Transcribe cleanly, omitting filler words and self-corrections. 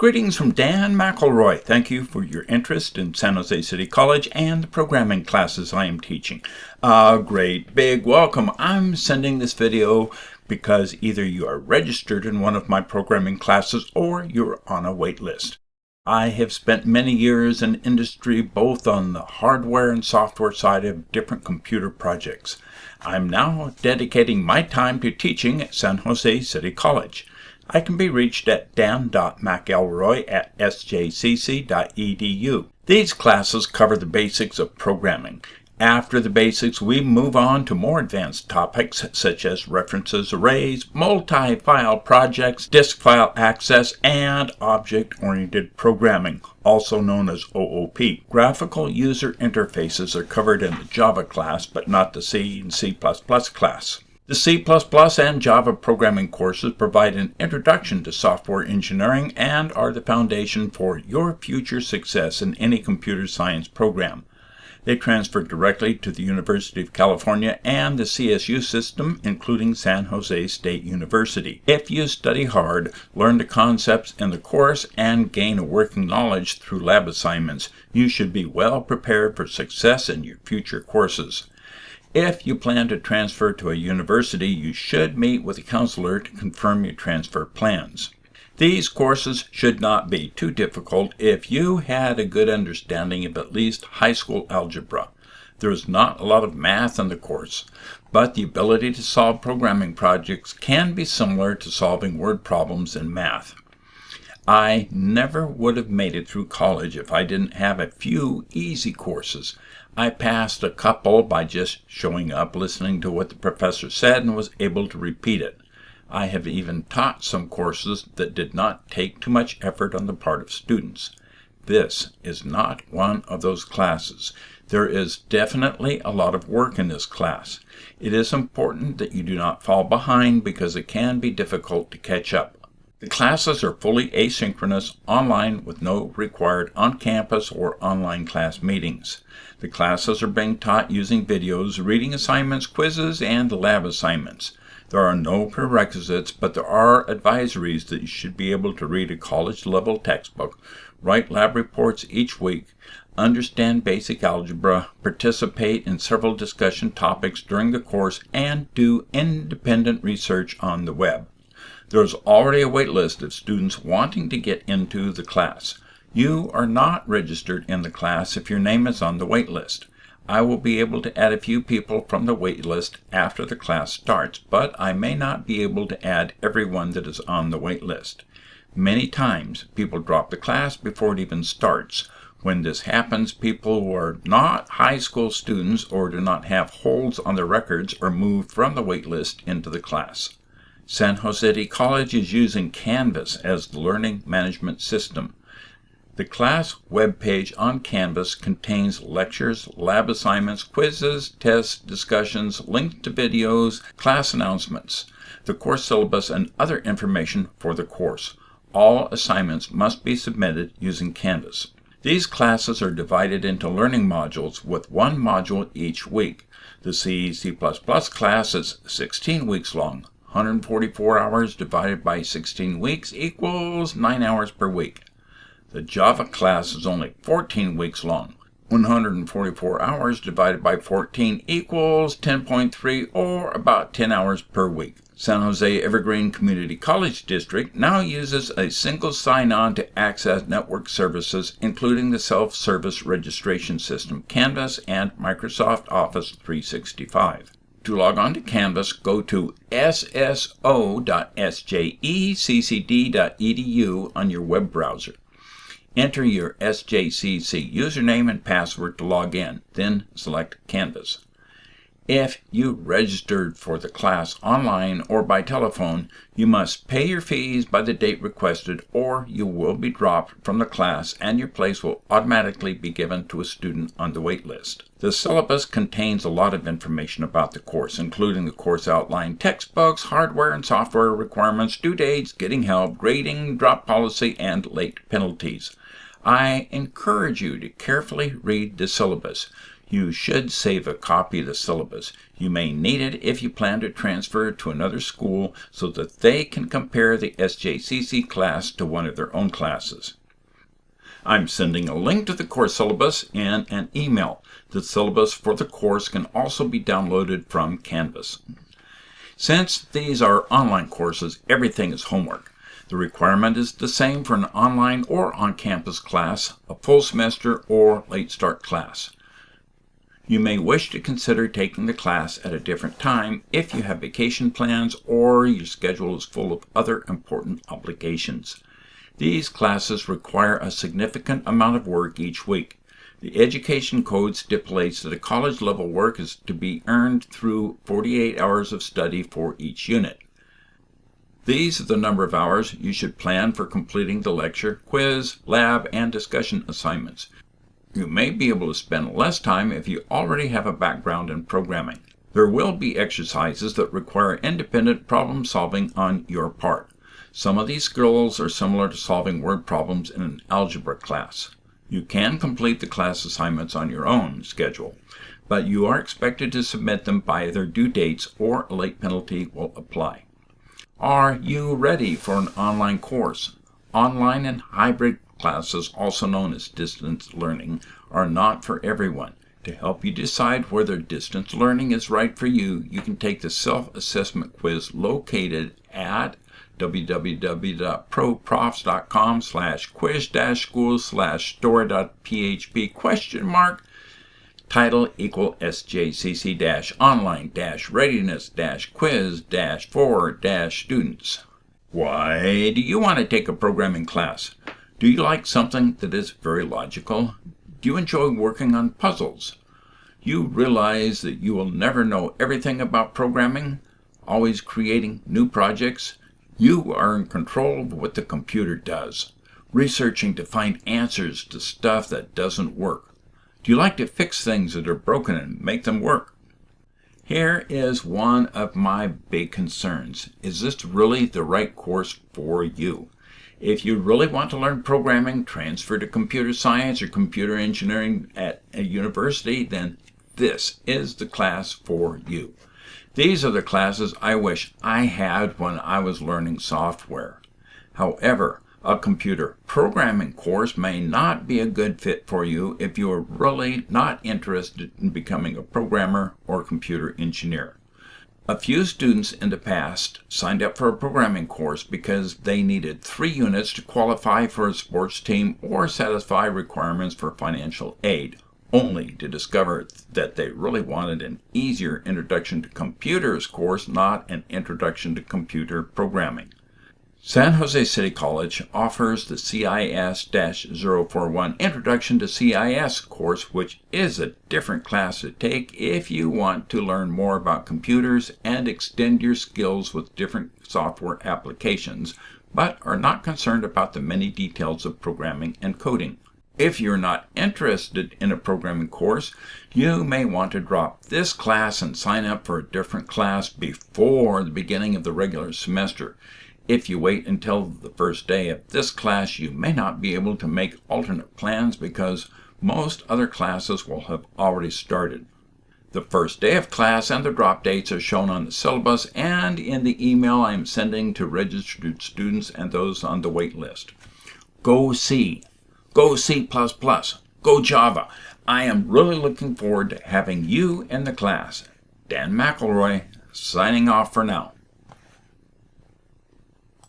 Greetings from Dan McElroy. Thank you for your interest in San Jose City College and the programming classes I am teaching. A great big welcome. I'm sending this video because either you are registered in one of my programming classes or you're on a wait list. I have spent many years in industry both on the hardware and software side of different computer projects. I'm now dedicating my time to teaching at San Jose City College. I can be reached at dan.mcelroy@sjcc.edu. These classes cover the basics of programming. After the basics, we move on to more advanced topics such as references arrays, multi-file projects, disk file access, and object-oriented programming, also known as OOP. Graphical user interfaces are covered in the Java class, but not the C and C++ class. The C++ and Java programming courses provide an introduction to software engineering and are the foundation for your future success in any computer science program. They transfer directly to the University of California and the CSU system, including San Jose State University. If you study hard, learn the concepts in the course, and gain a working knowledge through lab assignments, you should be well prepared for success in your future courses. If you plan to transfer to a university, you should meet with a counselor to confirm your transfer plans. These courses should not be too difficult if you had a good understanding of at least high school algebra. There is not a lot of math in the course, but the ability to solve programming projects can be similar to solving word problems in math. I never would have made it through college if I didn't have a few easy courses. I passed a couple by just showing up, listening to what the professor said, and was able to repeat it. I have even taught some courses that did not take too much effort on the part of students. This is not one of those classes. There is definitely a lot of work in this class. It is important that you do not fall behind because it can be difficult to catch up. The classes are fully asynchronous, online, with no required on-campus or online class meetings. The classes are being taught using videos, reading assignments, quizzes, and lab assignments. There are no prerequisites, but there are advisories that you should be able to read a college-level textbook, write lab reports each week, understand basic algebra, participate in several discussion topics during the course, and do independent research on the web. There is already a wait list of students wanting to get into the class. You are not registered in the class if your name is on the wait list. I will be able to add a few people from the wait list after the class starts, but I may not be able to add everyone that is on the wait list. Many times, people drop the class before it even starts. When this happens, people who are not high school students or do not have holds on their records are moved from the wait list into the class. San Jose City College is using Canvas as the learning management system. The class webpage on Canvas contains lectures, lab assignments, quizzes, tests, discussions, links to videos, class announcements, the course syllabus, and other information for the course. All assignments must be submitted using Canvas. These classes are divided into learning modules with one module each week. The C++ class is 16 weeks long. 144 hours divided by 16 weeks equals 9 hours per week. The Java class is only 14 weeks long. 144 hours divided by 14 equals 10.3, or about 10 hours per week. San Jose Evergreen Community College District now uses a single sign-on to access network services, including the self-service registration system Canvas and Microsoft Office 365. To log on to Canvas, go to sso.sjecc.edu on your web browser. Enter your SJCC username and password to log in, then select Canvas. If you registered for the class online or by telephone, you must pay your fees by the date requested, or you will be dropped from the class and your place will automatically be given to a student on the wait list. The syllabus contains a lot of information about the course, including the course outline, textbooks, hardware and software requirements, due dates, getting help, grading, drop policy, and late penalties. I encourage you to carefully read the syllabus. You should save a copy of the syllabus. You may need it if you plan to transfer to another school so that they can compare the SJCC class to one of their own classes. I'm sending a link to the course syllabus in an email. The syllabus for the course can also be downloaded from Canvas. Since these are online courses, everything is homework. The requirement is the same for an online or on-campus class, a full semester, or late start class. You may wish to consider taking the class at a different time if you have vacation plans or your schedule is full of other important obligations. These classes require a significant amount of work each week. The Education Code stipulates that a college-level work is to be earned through 48 hours of study for each unit. These are the number of hours you should plan for completing the lecture, quiz, lab, and discussion assignments. You may be able to spend less time if you already have a background in programming. There will be exercises that require independent problem solving on your part. Some of these skills are similar to solving word problems in an algebra class. You can complete the class assignments on your own schedule, but you are expected to submit them by their due dates or a late penalty will apply. Are you ready for an online course? Online and hybrid classes, also known as distance learning, are not for everyone. To help you decide whether distance learning is right for you, you can take the self-assessment quiz located at www.proprof.com/quiz-school/store.php ? Title equal SJCC-online-readiness-quiz-4-students. Why do you want to take a programming class? Do you like something that is very logical? Do you enjoy working on puzzles? You realize that you will never know everything about programming, always creating new projects. You are in control of what the computer does, researching to find answers to stuff that doesn't work. Do you like to fix things that are broken and make them work? Here is one of my big concerns. Is this really the right course for you? If you really want to learn programming, transfer to computer science or computer engineering at a university, then this is the class for you. These are the classes I wish I had when I was learning software. However, a computer programming course may not be a good fit for you if you are really not interested in becoming a programmer or computer engineer. A few students in the past signed up for a programming course because they needed 3 units to qualify for a sports team or satisfy requirements for financial aid, only to discover that they really wanted an easier Introduction to Computers course, not an Introduction to Computer Programming. San Jose City College offers the CIS-041 Introduction to CIS course, which is a different class to take if you want to learn more about computers and extend your skills with different software applications, but are not concerned about the many details of programming and coding. If you're not interested in a programming course, you may want to drop this class and sign up for a different class before the beginning of the regular semester. If you wait until the first day of this class, you may not be able to make alternate plans because most other classes will have already started. The first day of class and the drop dates are shown on the syllabus and in the email I am sending to registered students and those on the wait list. Go C! Go C++! Go Java! I am really looking forward to having you in the class. Dan McElroy, signing off for now.